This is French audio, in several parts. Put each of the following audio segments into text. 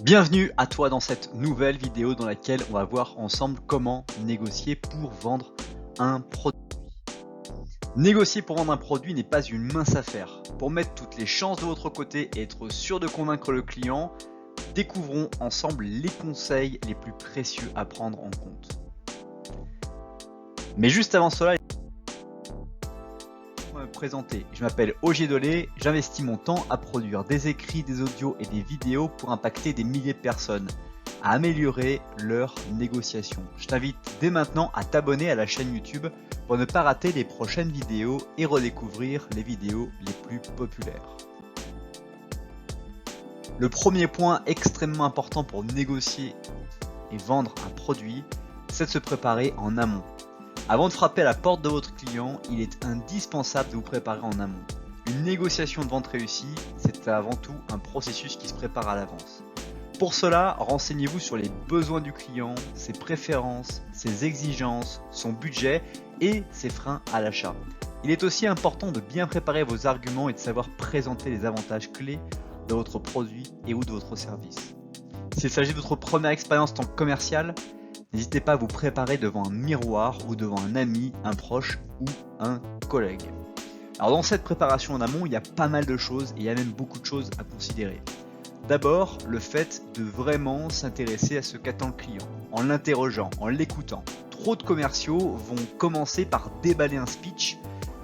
Bienvenue à toi dans cette nouvelle vidéo dans laquelle on va voir ensemble comment négocier pour vendre un produit. Négocier pour vendre un produit n'est pas une mince affaire. Pour mettre toutes les chances de votre côté et être sûr de convaincre le client, découvrons ensemble les conseils les plus précieux à prendre en compte. Mais juste avant cela, me présenter. Je m'appelle Ogier Dolé, j'investis mon temps à produire des écrits, des audios et des vidéos pour impacter des milliers de personnes, à améliorer leur négociation. Je t'invite dès maintenant à t'abonner à la chaîne YouTube pour ne pas rater les prochaines vidéos et redécouvrir les vidéos les plus populaires. Le premier point extrêmement important pour négocier et vendre un produit, c'est de se préparer en amont. Avant de frapper à la porte de votre client, il est indispensable de vous préparer en amont. Une négociation de vente réussie, c'est avant tout un processus qui se prépare à l'avance. Pour cela, renseignez-vous sur les besoins du client, ses préférences, ses exigences, son budget et ses freins à l'achat. Il est aussi important de bien préparer vos arguments et de savoir présenter les avantages clés de votre produit et ou de votre service. S'il s'agit de votre première expérience en tant que commercial, n'hésitez pas à vous préparer devant un miroir ou devant un ami, un proche ou un collègue. Alors dans cette préparation en amont, il y a pas mal de choses et il y a même beaucoup de choses à considérer. D'abord, le fait de vraiment s'intéresser à ce qu'attend le client, en l'interrogeant, en l'écoutant. Trop de commerciaux vont commencer par déballer un speech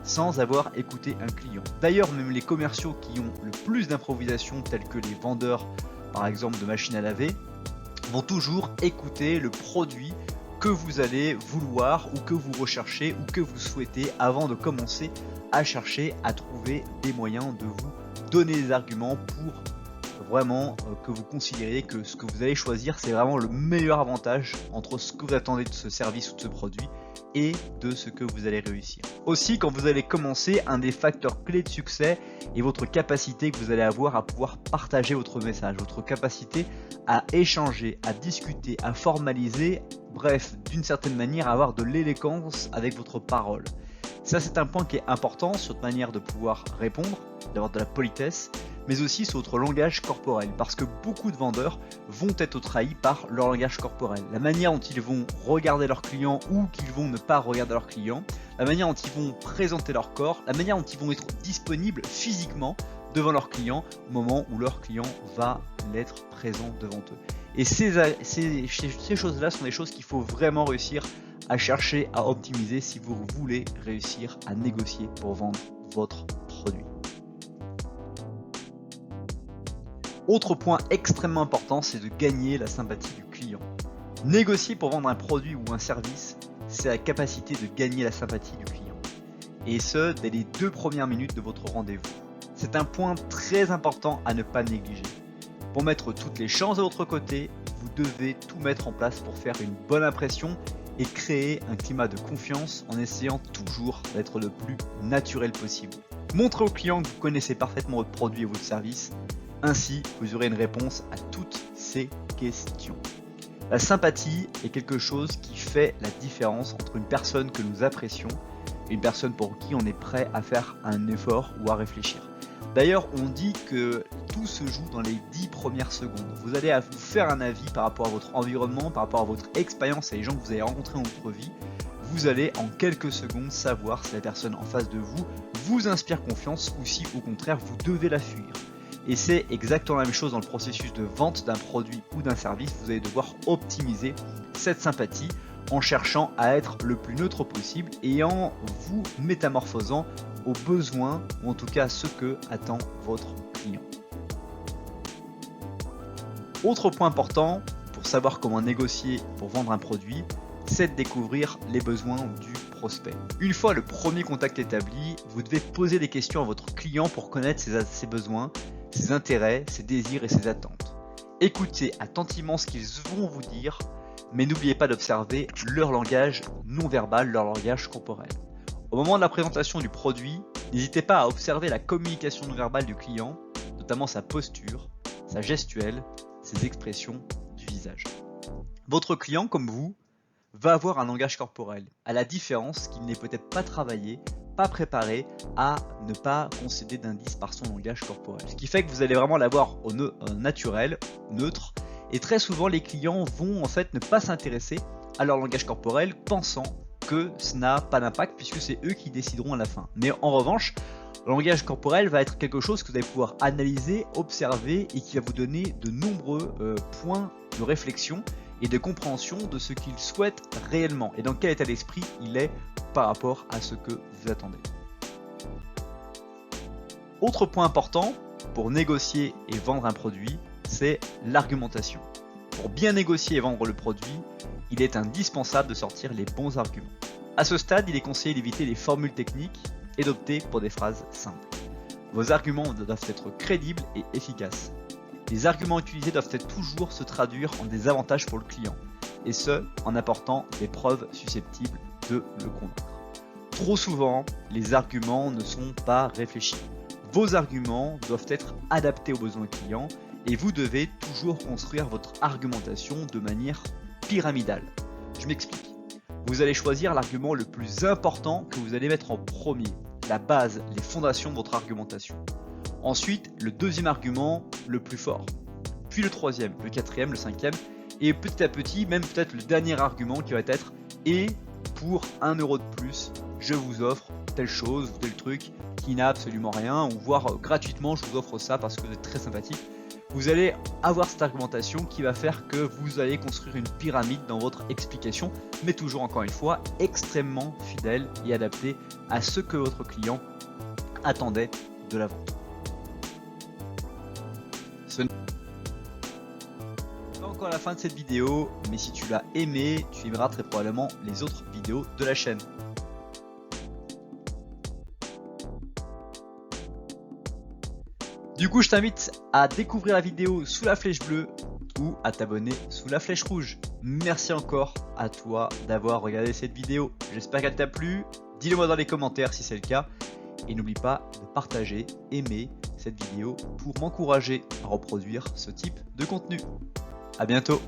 sans avoir écouté un client. D'ailleurs, même les commerciaux qui ont le plus d'improvisation, tels que les vendeurs par exemple de machines à laver, vont toujours écouter le produit que vous allez vouloir ou que vous recherchez ou que vous souhaitez avant de commencer à chercher à trouver des moyens de vous donner des arguments pour vraiment que vous considériez que ce que vous allez choisir c'est vraiment le meilleur avantage entre ce que vous attendez de ce service ou de ce produit et de ce que vous allez réussir. Aussi, quand vous allez commencer, un des facteurs clés de succès est votre capacité que vous allez avoir à pouvoir partager votre message, votre capacité à échanger, à discuter, à formaliser, bref, d'une certaine manière, à avoir de l'élégance avec votre parole. Ça, c'est un point qui est important sur votre manière de pouvoir répondre, d'avoir de la politesse, mais aussi sur votre langage corporel, parce que beaucoup de vendeurs vont être trahis par leur langage corporel. La manière dont ils vont regarder leurs clients ou qu'ils vont ne pas regarder leurs clients, la manière dont ils vont présenter leur corps, la manière dont ils vont être disponibles physiquement devant leurs clients au moment où leur client va l'être présent devant eux. Et ces choses-là sont des choses qu'il faut vraiment réussir à chercher à optimiser si vous voulez réussir à négocier pour vendre votre produit. Autre point extrêmement important, c'est de gagner la sympathie du client. Négocier pour vendre un produit ou un service, c'est la capacité de gagner la sympathie du client. Et ce, dès les 2 premières minutes de votre rendez-vous. C'est un point très important à ne pas négliger. Pour mettre toutes les chances de votre côté, vous devez tout mettre en place pour faire une bonne impression et créer un climat de confiance en essayant toujours d'être le plus naturel possible. Montrez au client que vous connaissez parfaitement votre produit et votre service. Ainsi, vous aurez une réponse à toutes ces questions. La sympathie est quelque chose qui fait la différence entre une personne que nous apprécions et une personne pour qui on est prêt à faire un effort ou à réfléchir. D'ailleurs, on dit que tout se joue dans les 10 premières secondes. Vous allez vous faire un avis par rapport à votre environnement, par rapport à votre expérience et les gens que vous avez rencontrés dans votre vie. Vous allez en quelques secondes savoir si la personne en face de vous vous inspire confiance ou si au contraire vous devez la fuir. Et c'est exactement la même chose dans le processus de vente d'un produit ou d'un service. Vous allez devoir optimiser cette sympathie en cherchant à être le plus neutre possible et en vous métamorphosant aux besoins ou en tout cas à ce que attend votre client. Autre point important pour savoir comment négocier pour vendre un produit, c'est de découvrir les besoins du prospect. Une fois le premier contact établi, vous devez poser des questions à votre client pour connaître ses besoins, ses intérêts, ses désirs et ses attentes. Écoutez attentivement ce qu'ils vont vous dire, mais n'oubliez pas d'observer leur langage non verbal, leur langage corporel. Au moment de la présentation du produit, n'hésitez pas à observer la communication non verbale du client, notamment sa posture, sa gestuelle, ses expressions du visage. Votre client, comme vous, va avoir un langage corporel, à la différence qu'il n'est peut-être pas travaillé pas préparé à ne pas concéder d'indices par son langage corporel. Ce qui fait que vous allez vraiment l'avoir au naturel, neutre, et très souvent les clients vont en fait ne pas s'intéresser à leur langage corporel pensant que ça n'a pas d'impact puisque c'est eux qui décideront à la fin. Mais en revanche, le langage corporel va être quelque chose que vous allez pouvoir analyser, observer et qui va vous donner de nombreux points de réflexion et de compréhension de ce qu'il souhaite réellement et dans quel état d'esprit il est par rapport à ce que vous attendez. Autre point important pour négocier et vendre un produit, c'est l'argumentation. Pour bien négocier et vendre le produit, il est indispensable de sortir les bons arguments. À ce stade, il est conseillé d'éviter les formules techniques et d'opter pour des phrases simples. Vos arguments doivent être crédibles et efficaces. Les arguments utilisés doivent toujours se traduire en des avantages pour le client, et ce, en apportant des preuves susceptibles de le convaincre. Trop souvent, les arguments ne sont pas réfléchis. Vos arguments doivent être adaptés aux besoins clients, et vous devez toujours construire votre argumentation de manière pyramidale. Je m'explique. Vous allez choisir l'argument le plus important que vous allez mettre en premier, la base, les fondations de votre argumentation. Ensuite, le deuxième argument le plus fort, puis le troisième, le quatrième, le cinquième, et petit à petit, même peut-être le dernier argument qui va être « et pour 1 € de plus, je vous offre telle chose ou tel truc qui n'a absolument rien, ou voire gratuitement, je vous offre ça parce que vous êtes très sympathique ». Vous allez avoir cette argumentation qui va faire que vous allez construire une pyramide dans votre explication, mais toujours encore une fois extrêmement fidèle et adaptée à ce que votre client attendait de la vente. Ce n'est pas encore la fin de cette vidéo, mais si tu l'as aimé, tu aimeras très probablement les autres vidéos de la chaîne. Du coup, je t'invite à découvrir la vidéo sous la flèche bleue ou à t'abonner sous la flèche rouge. Merci encore à toi d'avoir regardé cette vidéo. J'espère qu'elle t'a plu. Dis-le moi dans les commentaires si c'est le cas. Et n'oublie pas de partager, aimer cette vidéo pour m'encourager à reproduire ce type de contenu. À bientôt.